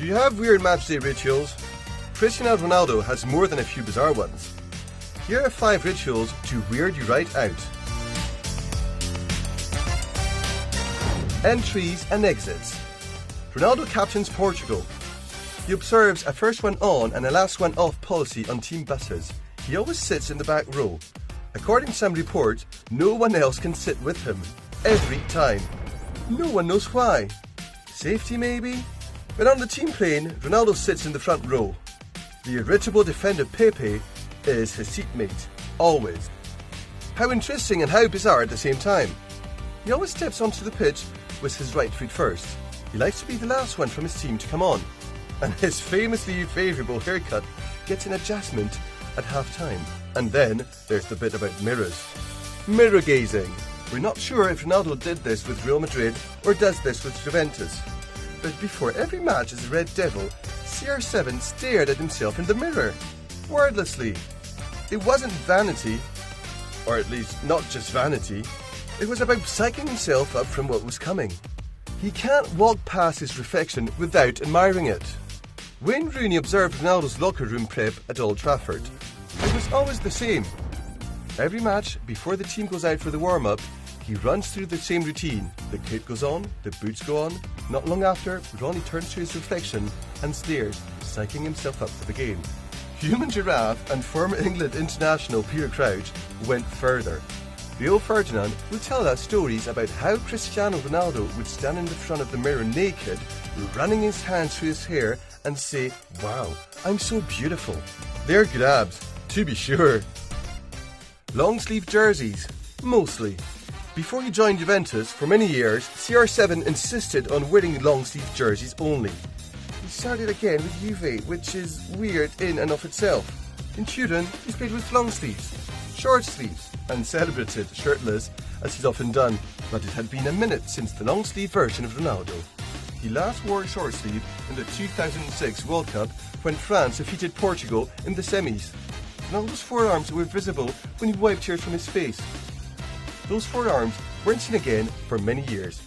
you have weird matchday rituals? Cristiano Ronaldo has more than a few bizarre ones. Here are 5 rituals to weird you right out. Entries and exits. Ronaldo captains Portugal. He observes a first one on and a last one off policy on team buses. He always sits in the back row. According to some reports, no one else can sit with him. Every time. No one knows why. Safety maybe? When on the team plane, Ronaldo sits in the front row. The irritable defender Pepe is his seatmate. Always. How interesting and how bizarre at the same time. He always steps onto the pitch with his right foot first. He likes to be the last one from his team to come on. And his famously favourable haircut gets an adjustment at half time. And then there's the bit about mirrors. Mirror gazing. We're not sure if Ronaldo did this with Real Madrid or does this with Juventus. But before every match as a Red Devil, CR7 stared at himself in the mirror. Wordlessly. It wasn't vanity, or at least not just vanity. It was about psyching himself up from what was coming. He can't walk past his reflection without admiring it. Wayne Rooney observed Ronaldo's locker room prep at Old Trafford. It was always the same. Every match, before the team goes out for the warm-up, he runs through the same routine. The kit goes on, the boots go on. Not long after, Ronnie turns to his reflection and stares, psyching himself up for the game. Human Giraffe and former England international Peter Crouch went further. Rio Ferdinand will tell us stories about how Cristiano Ronaldo would stand in the front of the mirror naked, running his hands through his hair and say, "Wow, I'm so beautiful." They're good abs, to be sure. Long sleeve jerseys, mostly. Before he joined Juventus, for many years, CR7 insisted on wearing long sleeve jerseys only. He started again with Juve, which is weird in and of itself. In Turin, he's played with long sleeves, short sleeves, and celebrated shirtless, as he's often done, but it had been a minute since the long sleeve version of Ronaldo. He last wore a short sleeve in the 2006 World Cup when France defeated Portugal in the semis. Ronaldo's forearms were visible when he wiped tears from his face. Those forearms weren't seen again for many years.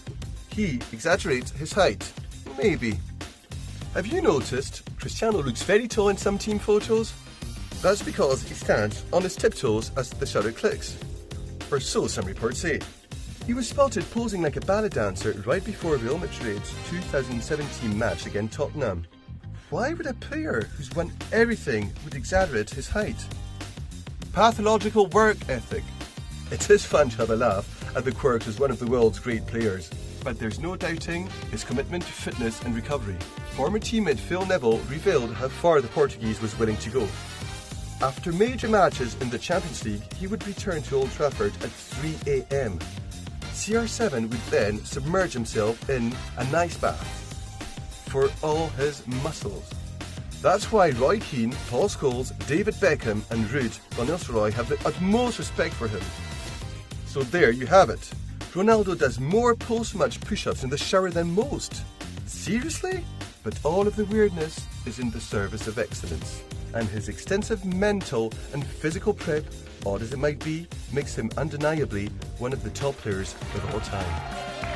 He exaggerates his height. Maybe. Have you noticed Cristiano looks very tall in some team photos? That's because he stands on his tiptoes as the shutter clicks. Or so some reports say. He was spotted posing like a ballet dancer right before Real Madrid's 2017 match against Tottenham. Why would a player who's won everything would exaggerate his height? Pathological work ethic. It is fun to have a laugh at the quirks as one of the world's great players, but there's no doubting his commitment to fitness and recovery. Former teammate Phil Neville revealed how far the Portuguese was willing to go. After major matches in the Champions League, he would return to Old Trafford at 3 a.m. CR7 would then submerge himself in an ice bath for all his muscles. That's why Roy Keane, Paul Scholes, David Beckham and Ruud van Nistelrooy have the utmost respect for him. So there you have it. Ronaldo does more post-match push-ups in the shower than most. Seriously? But all of the weirdness is in the service of excellence. And his extensive mental and physical prep, odd as it might be, makes him undeniably one of the top players of all time.